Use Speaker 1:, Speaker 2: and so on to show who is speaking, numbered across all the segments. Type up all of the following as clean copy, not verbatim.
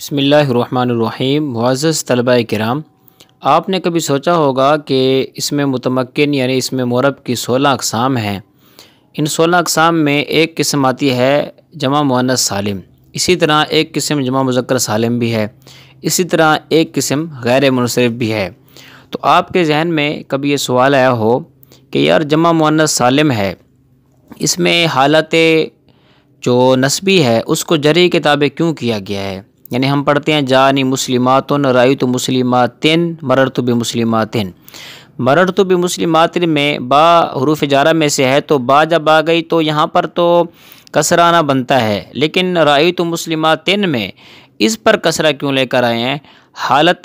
Speaker 1: बिस्मिल्लाहिर्रहमानिर्रहीम। मुअज़्ज़ज़ तलबा-ए किराम, आपने कभी सोचा होगा कि इसमें मुतमक्किन यानी इसमें मुअरब की 16 अक़साम हैं। इन 16 अक़साम में एक किस्म आती है जमा मुअन्नस सालिम, इसी तरह एक किस्म जमा मुज़क्कर सालिम भी है, इसी तरह एक किस्म गैर मुनसरिफ भी है। तो आपके जहन में कभी ये सवाल आया हो कि यार जमा मुअन्नस सालिम है, इसमें हालत जो नस्बी है उसको जरी के ताबे क्यों किया गया है? यानी हम पढ़ते हैं जानी मुस्लिमातुन रायतु मुस्लिमातिन मररतु बि मुस्लिमातिन। मररतु बि मुस्लिमातिन में बा हुरूफ जारा में से है, तो बा जब आ गई तो यहाँ पर तो कसराना बनता है, लेकिन रायतु मुस्लिमातिन में इस पर कसरा क्यों लेकर आए हैं? हालत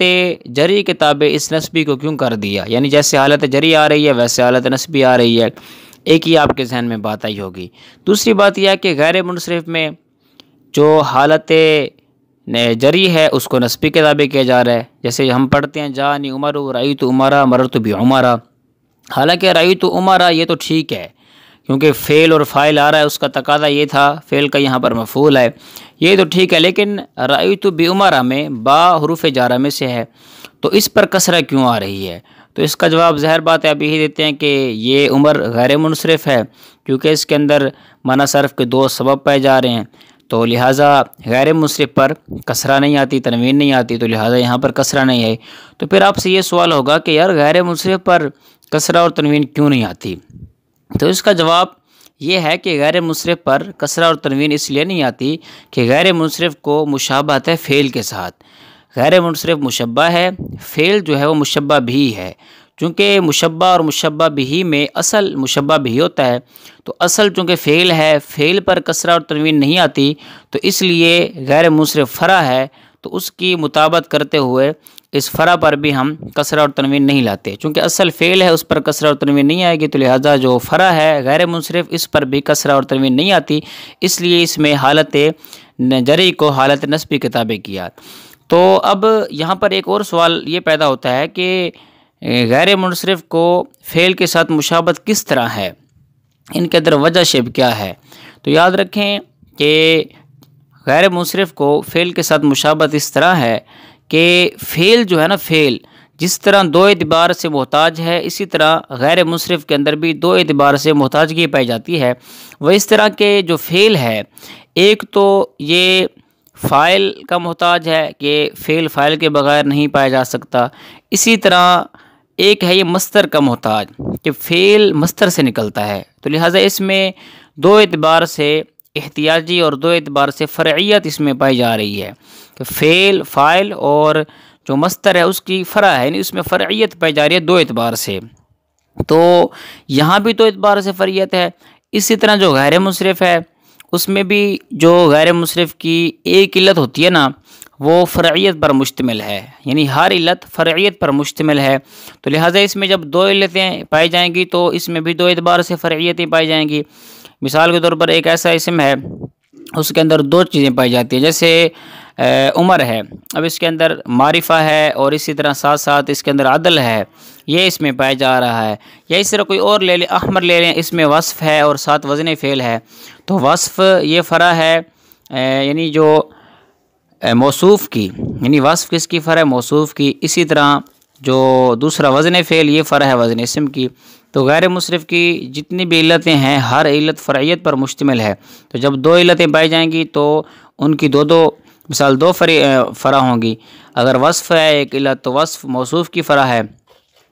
Speaker 1: जरी के ताबे इस नस्बी को क्यों कर दिया? यानी जैसे हालत जरी आ रही है वैसे हालत नस्बी आ रही है। एक ही आपके जहन में बात आई होगी। दूसरी बात यह है कि गैर मुनसरिफ में जो हालत जरी है उसको नस्बी के ताबे किया जा रहा है। जैसे हम पढ़ते हैं जानी उमर रायतु उमरा मररतु बि उमरा। हालांकि रायतु उमरा ये तो ठीक है क्योंकि फ़ेल और फ़ाइल आ रहा है, उसका तकादा ये था, फ़ेल का यहाँ पर मफ़ूल है, ये तो ठीक है। लेकिन रायतु बि उमरा में बा हुरूफ जारा में से है, तो इस पर कसरा क्यों आ रही है? तो इसका जवाब ज़ाहिर बात है अभी ही देते हैं कि ये उमर गैर मुनसरिफ है, क्योंकि इसके अंदर माना सर्फ़ के दो सबब पाए जा रहे हैं, तो लिहाजा गैर मुनसरिफ पर कसरा नहीं आती, तनवीन नहीं आती, तो लिहाजा यहाँ पर कसरा नहीं है। तो फिर आपसे ये सवाल होगा कि यार गैर मुनसरिफ पर कसरा और तनवीन क्यों नहीं आती? तो इसका जवाब ये है कि गैर मुनसरिफ पर कसरा और तनवीन इसलिए नहीं आती कि गैर मुनसरिफ को मुशाबहत है फ़ेल के साथ। गैर मुनसरिफ मुशब्बा है, फ़ेल जो है वो मुशब्बा भी है। चूँकि मुशब्बा और मुशब्बा बिही में असल मुशब्बा बिही होता है, तो असल चूँकि फ़ेल है, फ़ेल पर कसरा और तनवीन नहीं आती, तो इसलिए गैर मुनसरिफ फ़रा है, तो उसकी मुताबत करते हुए इस फ़रा पर भी हम कसरा और तनवीन नहीं लाते। चूँकि असल फ़ेल है उस पर कसरा और तनवीन नहीं आएगी, तो लिहाजा जो फ़रा है गैर मुनसरिफ इस पर भी कसरा और तनवीन नहीं आती, इसलिए इसमें हालत जरी को हालत नस्बी के ताबे किया। तो अब यहाँ पर एक और सवाल ये पैदा होता है कि गैर मुनसरिफ को फ़ेल के साथ मुशाबत किस तरह है, इनके अंदर वजह शेब क्या है? तो याद रखें कि गैर मुनसरिफ को फ़ेल के साथ मुशाबत इस तरह है कि फ़ेल जो है ना, फ़ेल जिस तरह दो एतबार से मोहताज है, इसी तरह गैर मुनसरिफ के अंदर भी दो एतबार से मोहताजगी पाई जाती है। वह इस तरह के जो फ़ेल है, एक तो ये फ़ाइल का मोहताज है कि फ़ेल फ़ाइल के बगैर नहीं पाया जा सकता। इसी तरह एक है ये मस्तर का मोहताज कि फ़ेल मस्तर से निकलता है। तो लिहाजा इसमें दो एतबार से एहतियाजी और दो एतबार से फ़रइयत इसमें पाई जा रही है कि फ़ेल फ़ाइल और जो मस्तर है उसकी फ़रा है, यानी उसमें फ़रइयत पाई जा रही है दो एतबार से। तो यहाँ भी दो एतबार से फ़रइयत है। इसी तरह जो गैर मुनसरिफ है उसमें भी जो गैर मुनसरिफ की एक इल्लत होती है ना, वो फ़रइयत पर मुश्तमिल है, यानी हर इल्लत फ़रइयत पर मुश्तमिल है। तो लिहाजा इसमें जब दो इल्लतें पाई जाएंगी तो इसमें भी दो एतबार से फ़रइयतें पाई जाएंगी। मिसाल के तौर पर एक ऐसा इसम है उसके अंदर दो चीज़ें पाई जाती हैं, जैसे उमर है, अब इसके अंदर मारिफ़ा है और इसी तरह साथ साथ इसके अंदर अदल है, ये इसमें पाया जा रहा है। या इस तरह कोई और ले लें, अहमर ले लें, इसमें वस्फ़ है और साथ वज़न फ़ेल है, तो वस्फ़ ये फ़रा है यानी जो मौसूफ़ की, यानी वस्फ़ किसकी फ़रा है? मौसूफ़ की। इसी तरह जो दूसरा वज़न फ़ेल ये फ़रा है वज़न इसम की। तो गैर मुनसरिफ की जितनी भी इल्लतें हैं हर इल्लत फ़रइयत पर मुश्तमिल है। तो जब दो इल्लतें पाई जाएंगी तो उनकी दो दो मिसाल दो फ़रा होंगी। अगर वस्फ़ है एक इल्लत तो वस्फ़ मौसूफ़ की फ़रा है।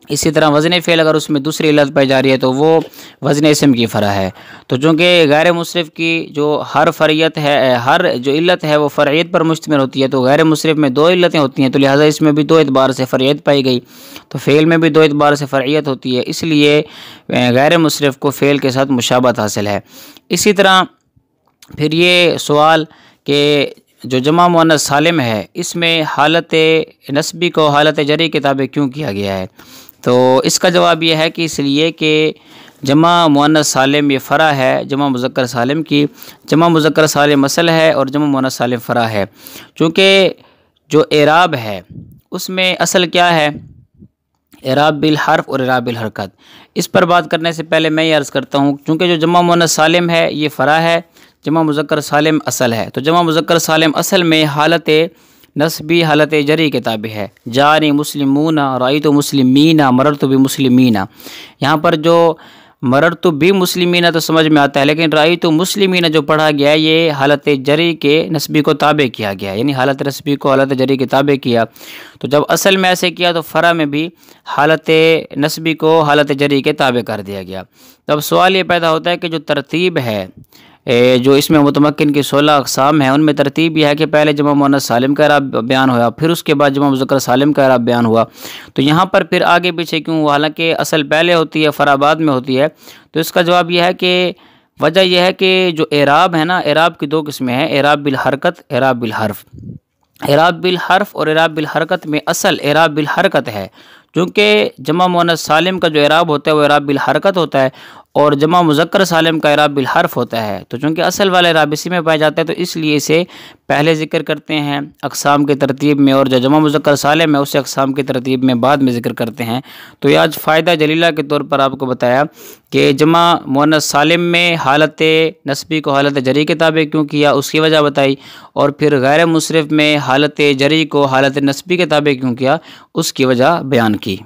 Speaker 1: इसी तरह वज़न फ़ेल अगर उसमें दूसरी इल्लत पाई जा रही है तो वो वज़न इसम की फ़रा है। तो चूँकि गैर मुनसरिफ की जो हर फ़रइयत है, हर जो इल्लत है वो फ़रइयत पर मुश्तमिल होती है, तो गैर मुनसरिफ में दो इल्लतें होती हैं, तो लिहाजा इसमें भी दो एतबार से फ़रइयत पाई गई। तो फ़ेल में भी दो एतबार से फ़रइयत होती है, इसलिए गैर मुनसरिफ को फ़ेल के साथ मुशाबहत हासिल है। इसी तरह फिर ये सवाल कि जो जमा मुअन्नस सालिम है इसमें हालत नस्बी को हालत जरी के ताबे क्यों किया गया है? तो इसका जवाब यह है कि इसलिए कि जमा मुअन्नस सालिम ये फ़रा है जमा मुज़क्कर सालिम की। जमा मुज़क्कर सालिम असल है और जमा मुअन्नस सालिम फ़रा है। चूँकि जो एराब है उसमें असल क्या है? एराब बिल हर्फ और एराब बिल हरकत। इस पर बात करने से पहले मैं ये अर्ज़ करता हूँ, चूँकि जो जमा मुअन्नस सालिम है ये फ़रा है, जमा मुज़क्कर सालिम असल है। तो जमा मुज़क्कर सालिम असल में हालत नस्बी हालत जरी के ताबे है। जानी मुस्लिमूना, राइतो मुस्लिमीना, मररतु भी मुस्लिमीना। यहाँ पर जो मररतु भी मुस्लिमीना तो समझ में आता है, लेकिन राइतो मुस्लिमीना जो पढ़ा गया है ये हालत जरी के नस्बी को ताबे किया गया, यानी हालत नस्बी को हालत जरी के ताबे किया। तो जब असल में ऐसे किया तो फ़रा में भी हालत नस्बी को हालत जरी के ताबे कर दिया गया। तब सवाल ये पैदा होता है कि जो तरतीब है, जो इसमें मुतमक्किन की 16 अक़साम हैं, उनमें तरतीब यह है कि पहले जमा मुअन्नस सालिम का इराब बयान हुआ, फिर उसके बाद जमा मुज़क्कर सालिम का इराब बयान हुआ। तो यहाँ पर फिर आगे पीछे क्यों हुआ, हालांकि असल पहले होती है, फ़रा बाद में होती है। तो इसका जवाब यह है कि वजह यह है कि जो एराब है ना, एराब की 2 किस्में हैं, एराब बिल हरकत, एराब बिल हर्फ। एराब बिल हर्फ और एराब बिल हरकत में असल एराब बिल हरकत है, क्योंकि जमा मुअन्नस सालिम का जो एराब होता है वो एराब बिल हरकत होता है और जमा मुज़क्कर सालिम का एराब बिल हर्फ होता है। तो चूँकि असल वाला एराब इसी में पाया जाता है तो इसलिए इसे पहले ज़िक्र करते हैं अक़साम की तरतीब में, और जो जमा मुज़क्कर सालिम है उसे अक़साम की तरतीब में बाद में ज़िक्र करते हैं। तो ये आज फ़ायदा जलीला के तौर पर आपको बताया कि जमा मुअन्नस सालिम में हालत नस्बी को हालत जरी के ताबे क्यों किया, उसकी वजह बताई, और फिर गैर मुसरिफ़ में हालत जरी को हालत नस्बी के ताबे क्यों किया, उसकी वजह बयान की।